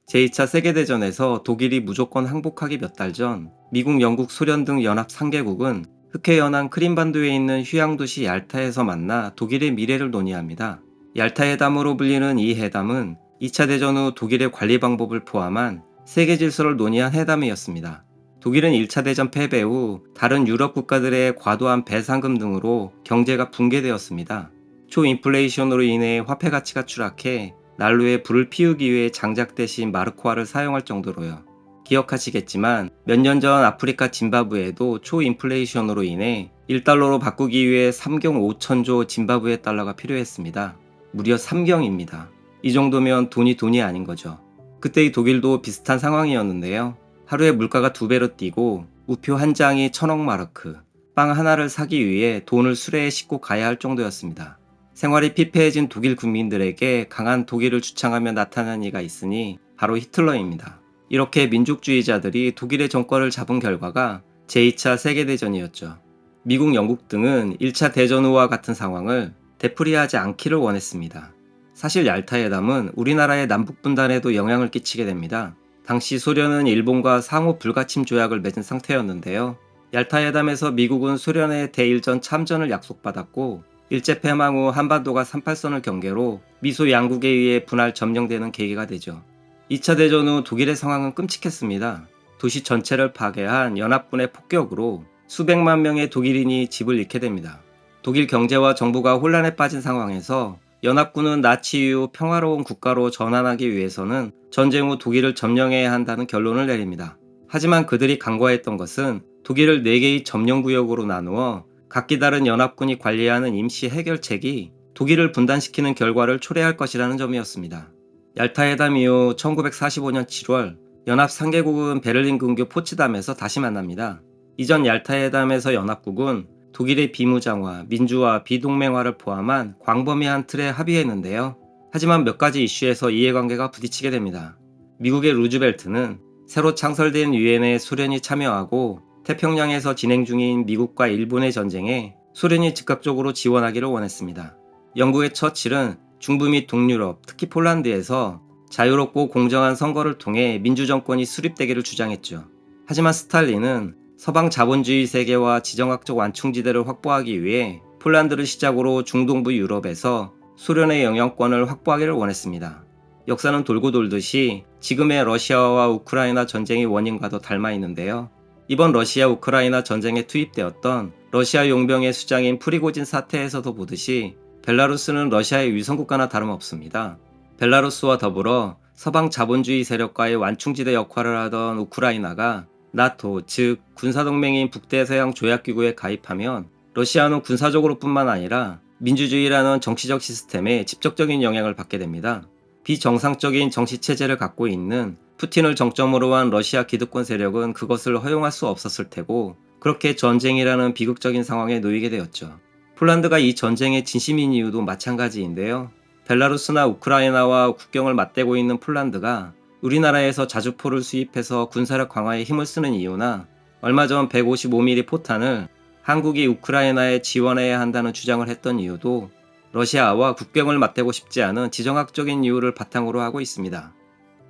제2차 세계대전에서 독일이 무조건 항복하기 몇 달 전 미국, 영국, 소련 등 연합 3개국은 흑해연안 크림반도에 있는 휴양도시 얄타에서 만나 독일의 미래를 논의합니다. 얄타 회담으로 불리는 이 회담은 2차 대전 후 독일의 관리 방법을 포함한 세계 질서를 논의한 회담이었습니다. 독일은 1차 대전 패배 후 다른 유럽 국가들의 과도한 배상금 등으로 경제가 붕괴되었습니다. 초인플레이션으로 인해 화폐 가치가 추락해 난로에 불을 피우기 위해 장작 대신 마르코아를 사용할 정도로요. 기억하시겠지만 몇 년 전 아프리카 짐바브웨도 초인플레이션으로 인해 1달러로 바꾸기 위해 3경 5천조 짐바브웨 달러가 필요했습니다. 무려 3경입니다. 이 정도면 돈이 아닌 거죠. 그때의 독일도 비슷한 상황이었는데요. 하루에 물가가 2배로 뛰고 우표 한 장이 1000억 마르크, 빵 하나를 사기 위해 돈을 수레에 싣고 가야 할 정도였습니다. 생활이 피폐해진 독일 국민들에게 강한 독일을 주창하며 나타난 이가 있으니 바로 히틀러입니다. 이렇게 민족주의자들이 독일의 정권을 잡은 결과가 제2차 세계대전이었죠. 미국, 영국 등은 1차 대전 후와 같은 상황을 되풀이하지 않기를 원했습니다. 사실 얄타 회담은 우리나라의 남북 분단에도 영향을 끼치게 됩니다. 당시 소련은 일본과 상호 불가침 조약을 맺은 상태였는데요. 얄타 회담에서 미국은 소련의 대일전 참전을 약속받았고 일제 패망 후 한반도가 38선을 경계로 미소 양국에 의해 분할 점령되는 계기가 되죠. 2차 대전 후 독일의 상황은 끔찍했습니다. 도시 전체를 파괴한 연합군의 폭격으로 수백만 명의 독일인이 집을 잃게 됩니다. 독일 경제와 정부가 혼란에 빠진 상황에서 연합군은 나치 이후 평화로운 국가로 전환하기 위해서는 전쟁 후 독일을 점령해야 한다는 결론을 내립니다. 하지만 그들이 간과했던 것은 독일을 4개의 점령구역으로 나누어 각기 다른 연합군이 관리하는 임시 해결책이 독일을 분단시키는 결과를 초래할 것이라는 점이었습니다. 얄타 회담 이후 1945년 7월 연합 3개국은 베를린 근교 포츠담에서 다시 만납니다. 이전 얄타 회담에서 연합국은 독일의 비무장화, 민주화, 비동맹화를 포함한 광범위한 틀에 합의했는데요. 하지만 몇 가지 이슈에서 이해관계가 부딪히게 됩니다. 미국의 루즈벨트는 새로 창설된 유엔에 소련이 참여하고 태평양에서 진행 중인 미국과 일본의 전쟁에 소련이 즉각적으로 지원하기를 원했습니다. 영국의 처칠은 중부 및 동유럽, 특히 폴란드에서 자유롭고 공정한 선거를 통해 민주정권이 수립되기를 주장했죠. 하지만 스탈린은 서방 자본주의 세계와 지정학적 완충지대를 확보하기 위해 폴란드를 시작으로 중동부 유럽에서 소련의 영향권을 확보하기를 원했습니다. 역사는 돌고 돌듯이 지금의 러시아와 우크라이나 전쟁의 원인과도 닮아 있는데요. 이번 러시아 우크라이나 전쟁에 투입되었던 러시아 용병의 수장인 프리고진 사태에서도 보듯이 벨라루스는 러시아의 위성국가나 다름없습니다. 벨라루스와 더불어 서방 자본주의 세력과의 완충지대 역할을 하던 우크라이나가 나토, 즉 군사동맹인 북대서양 조약기구에 가입하면 러시아는 군사적으로 뿐만 아니라 민주주의라는 정치적 시스템에 직접적인 영향을 받게 됩니다. 비정상적인 정치체제를 갖고 있는 푸틴을 정점으로 한 러시아 기득권 세력은 그것을 허용할 수 없었을 테고 그렇게 전쟁이라는 비극적인 상황에 놓이게 되었죠. 폴란드가 이 전쟁의 진심인 이유도 마찬가지인데요. 벨라루스나 우크라이나와 국경을 맞대고 있는 폴란드가 우리나라에서 자주포를 수입해서 군사력 강화에 힘을 쓰는 이유나 얼마 전 155mm 포탄을 한국이 우크라이나에 지원해야 한다는 주장을 했던 이유도 러시아와 국경을 맞대고 싶지 않은 지정학적인 이유를 바탕으로 하고 있습니다.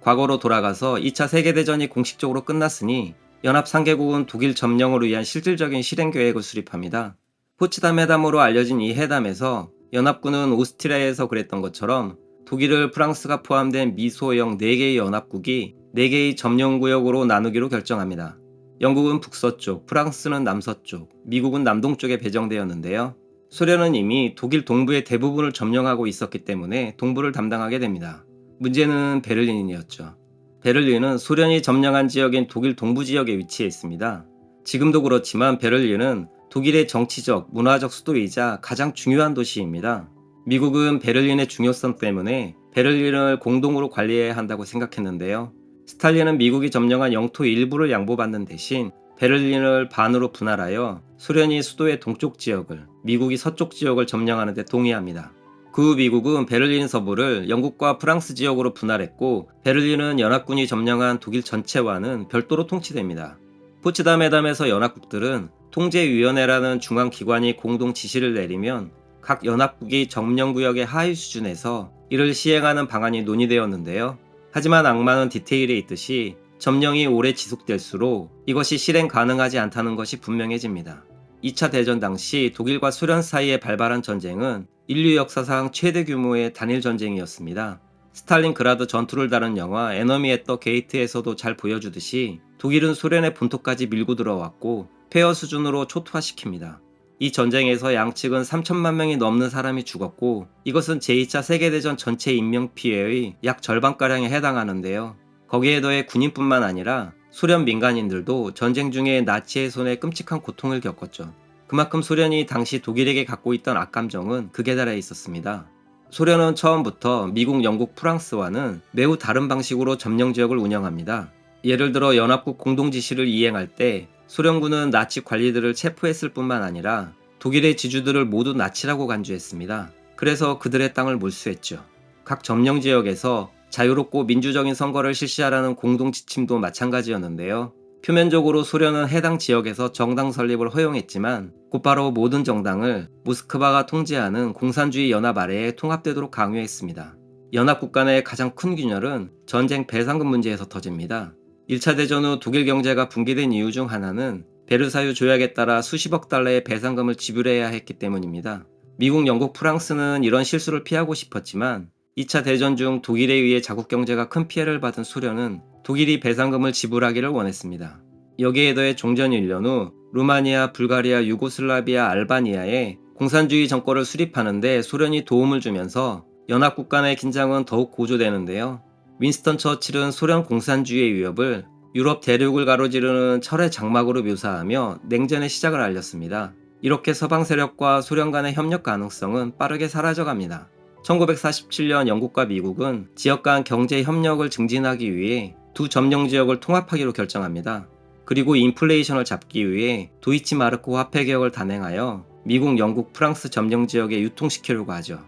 과거로 돌아가서 2차 세계대전이 공식적으로 끝났으니 연합 3개국은 독일 점령을 위한 실질적인 실행 계획을 수립합니다. 포츠담 회담으로 알려진 이 회담에서 연합군은 오스트리아에서 그랬던 것처럼 독일을 프랑스가 포함된 미소형 4개의 연합국이 4개의 점령구역으로 나누기로 결정합니다. 영국은 북서쪽, 프랑스는 남서쪽, 미국은 남동쪽에 배정되었는데요. 소련은 이미 독일 동부의 대부분을 점령하고 있었기 때문에 동부를 담당하게 됩니다. 문제는 베를린이었죠. 베를린은 소련이 점령한 지역인 독일 동부 지역에 위치해 있습니다. 지금도 그렇지만 베를린은 독일의 정치적, 문화적 수도이자 가장 중요한 도시입니다. 미국은 베를린의 중요성 때문에 베를린을 공동으로 관리해야 한다고 생각했는데요. 스탈린은 미국이 점령한 영토 일부를 양보받는 대신 베를린을 반으로 분할하여 소련이 수도의 동쪽 지역을, 미국이 서쪽 지역을 점령하는 데 동의합니다. 그 후 미국은 베를린 서부를 영국과 프랑스 지역으로 분할했고 베를린은 연합군이 점령한 독일 전체와는 별도로 통치됩니다. 포츠담 회담에서 연합국들은 통제위원회라는 중앙기관이 공동 지시를 내리면 각 연합국이 점령구역의 하위 수준에서 이를 시행하는 방안이 논의되었는데요. 하지만 악마는 디테일에 있듯이 점령이 오래 지속될수록 이것이 실행 가능하지 않다는 것이 분명해집니다. 2차 대전 당시 독일과 소련 사이에 발발한 전쟁은 인류 역사상 최대 규모의 단일 전쟁이었습니다. 스탈린그라드 전투를 다룬 영화 에너미 앳 더 게이트에서도 잘 보여주듯이 독일은 소련의 본토까지 밀고 들어왔고 폐허 수준으로 초토화시킵니다. 이 전쟁에서 양측은 3천만 명이 넘는 사람이 죽었고 이것은 제2차 세계대전 전체 인명피해의 약 절반가량에 해당하는데요. 거기에 더해 군인뿐만 아니라 소련 민간인들도 전쟁 중에 나치의 손에 끔찍한 고통을 겪었죠. 그만큼 소련이 당시 독일에게 갖고 있던 악감정은 극에 달해 있었습니다. 소련은 처음부터 미국, 영국, 프랑스와는 매우 다른 방식으로 점령 지역을 운영합니다. 예를 들어 연합국 공동지시를 이행할 때 소련군은 나치 관리들을 체포했을 뿐만 아니라 독일의 지주들을 모두 나치라고 간주했습니다. 그래서 그들의 땅을 몰수했죠. 각 점령 지역에서 자유롭고 민주적인 선거를 실시하라는 공동 지침도 마찬가지였는데요. 표면적으로 소련은 해당 지역에서 정당 설립을 허용했지만 곧바로 모든 정당을 모스크바가 통제하는 공산주의 연합 아래에 통합되도록 강요했습니다. 연합국 간의 가장 큰 균열은 전쟁 배상금 문제에서 터집니다. 1차 대전 후 독일 경제가 붕괴된 이유 중 하나는 베르사유 조약에 따라 수십억 달러의 배상금을 지불해야 했기 때문입니다. 미국, 영국, 프랑스는 이런 실수를 피하고 싶었지만 2차 대전 중 독일에 의해 자국 경제가 큰 피해를 받은 소련은 독일이 배상금을 지불하기를 원했습니다. 여기에 더해 종전 1년 후 루마니아, 불가리아, 유고슬라비아, 알바니아에 공산주의 정권을 수립하는데 소련이 도움을 주면서 연합국 간의 긴장은 더욱 고조되는데요. 윈스턴 처칠은 소련 공산주의의 위협을 유럽 대륙을 가로지르는 철의 장막으로 묘사하며 냉전의 시작을 알렸습니다. 이렇게 서방 세력과 소련 간의 협력 가능성은 빠르게 사라져갑니다. 1947년 영국과 미국은 지역 간 경제 협력을 증진하기 위해 두 점령 지역을 통합하기로 결정합니다. 그리고 인플레이션을 잡기 위해 도이치마르크 화폐 개혁을 단행하여 미국, 영국, 프랑스 점령 지역에 유통시키려고 하죠.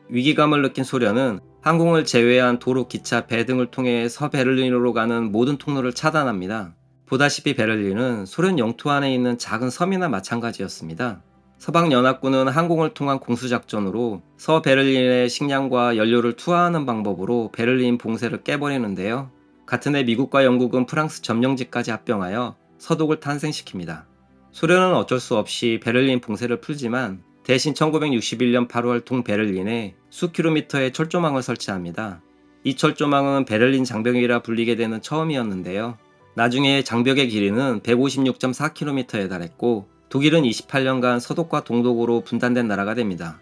위기감을 느낀 소련은 항공을 제외한 도로, 기차, 배 등을 통해 서베를린으로 가는 모든 통로를 차단합니다. 보다시피 베를린은 소련 영토 안에 있는 작은 섬이나 마찬가지였습니다. 서방연합군은 항공을 통한 공수작전으로 서베를린의 식량과 연료를 투하하는 방법으로 베를린 봉쇄를 깨버리는데요. 같은 해 미국과 영국은 프랑스 점령지까지 합병하여 서독을 탄생시킵니다. 소련은 어쩔 수 없이 베를린 봉쇄를 풀지만 대신 1961년 8월 동베를린에 수 킬로미터의 철조망을 설치합니다. 이 철조망은 베를린 장벽이라 불리게 되는 처음이었는데요. 나중에 장벽의 길이는 156.4km에 달했고 독일은 28년간 서독과 동독으로 분단된 나라가 됩니다.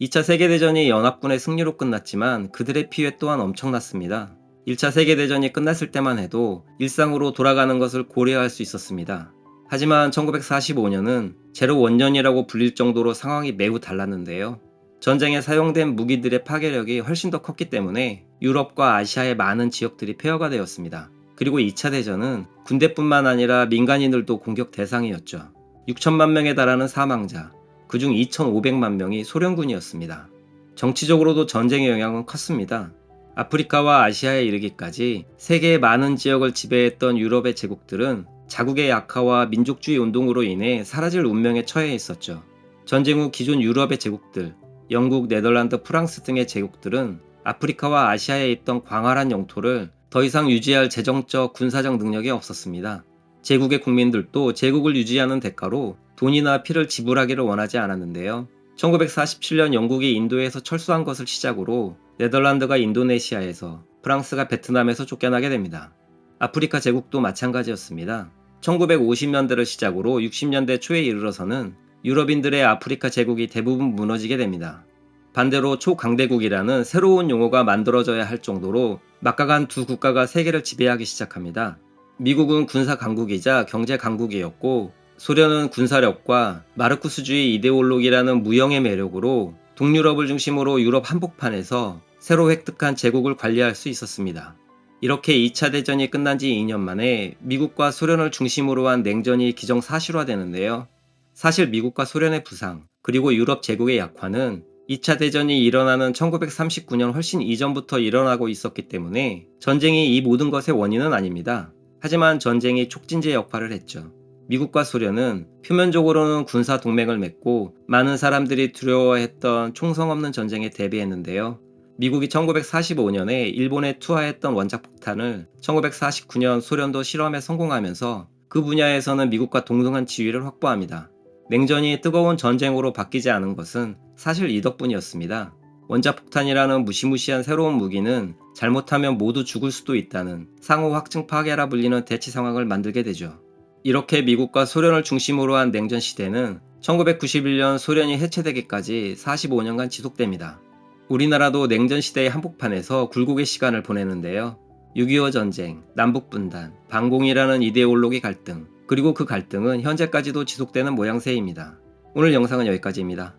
2차 세계대전이 연합군의 승리로 끝났지만 그들의 피해 또한 엄청났습니다. 1차 세계대전이 끝났을 때만 해도 일상으로 돌아가는 것을 고려할 수 있었습니다. 하지만 1945년은 제로 원년이라고 불릴 정도로 상황이 매우 달랐는데요. 전쟁에 사용된 무기들의 파괴력이 훨씬 더 컸기 때문에 유럽과 아시아의 많은 지역들이 폐허가 되었습니다. 그리고 2차 대전은 군대뿐만 아니라 민간인들도 공격 대상이었죠. 6천만 명에 달하는 사망자, 그중 2,500만 명이 소련군이었습니다. 정치적으로도 전쟁의 영향은 컸습니다. 아프리카와 아시아에 이르기까지 세계의 많은 지역을 지배했던 유럽의 제국들은 자국의 약화와 민족주의 운동으로 인해 사라질 운명에 처해 있었죠. 전쟁 후 기존 유럽의 제국들, 영국, 네덜란드, 프랑스 등의 제국들은 아프리카와 아시아에 있던 광활한 영토를 더 이상 유지할 재정적, 군사적 능력이 없었습니다. 제국의 국민들도 제국을 유지하는 대가로 돈이나 피를 지불하기를 원하지 않았는데요. 1947년 영국이 인도에서 철수한 것을 시작으로 네덜란드가 인도네시아에서, 프랑스가 베트남에서 쫓겨나게 됩니다. 아프리카 제국도 마찬가지였습니다. 1950년대를 시작으로 60년대 초에 이르러서는 유럽인들의 아프리카 제국이 대부분 무너지게 됩니다. 반대로 초강대국이라는 새로운 용어가 만들어져야 할 정도로 막강한 두 국가가 세계를 지배하기 시작합니다. 미국은 군사 강국이자 경제 강국이었고 소련은 군사력과 마르쿠스주의 이데올로기라는 무형의 매력으로 동유럽을 중심으로 유럽 한복판에서 새로 획득한 제국을 관리할 수 있었습니다. 이렇게 2차 대전이 끝난 지 2년 만에 미국과 소련을 중심으로 한 냉전이 기정사실화되는데요. 사실 미국과 소련의 부상, 그리고 유럽 제국의 약화는 2차 대전이 일어나는 1939년 훨씬 이전부터 일어나고 있었기 때문에 전쟁이 이 모든 것의 원인은 아닙니다. 하지만 전쟁이 촉진제 역할을 했죠. 미국과 소련은 표면적으로는 군사 동맹을 맺고 많은 사람들이 두려워했던 총성 없는 전쟁에 대비했는데요. 미국이 1945년에 일본에 투하했던 원자폭탄을 1949년 소련도 실험에 성공하면서 그 분야에서는 미국과 동등한 지위를 확보합니다. 냉전이 뜨거운 전쟁으로 바뀌지 않은 것은 사실 이 덕분이었습니다. 원자폭탄이라는 무시무시한 새로운 무기는 잘못하면 모두 죽을 수도 있다는 상호 확증 파괴라 불리는 대치 상황을 만들게 되죠. 이렇게 미국과 소련을 중심으로 한 냉전 시대는 1991년 소련이 해체되기까지 45년간 지속됩니다. 우리나라도 냉전 시대의 한복판에서 굴곡의 시간을 보내는데요. 6.25 전쟁, 남북분단, 반공이라는 이데올로기 갈등, 그리고 그 갈등은 현재까지도 지속되는 모양새입니다. 오늘 영상은 여기까지입니다.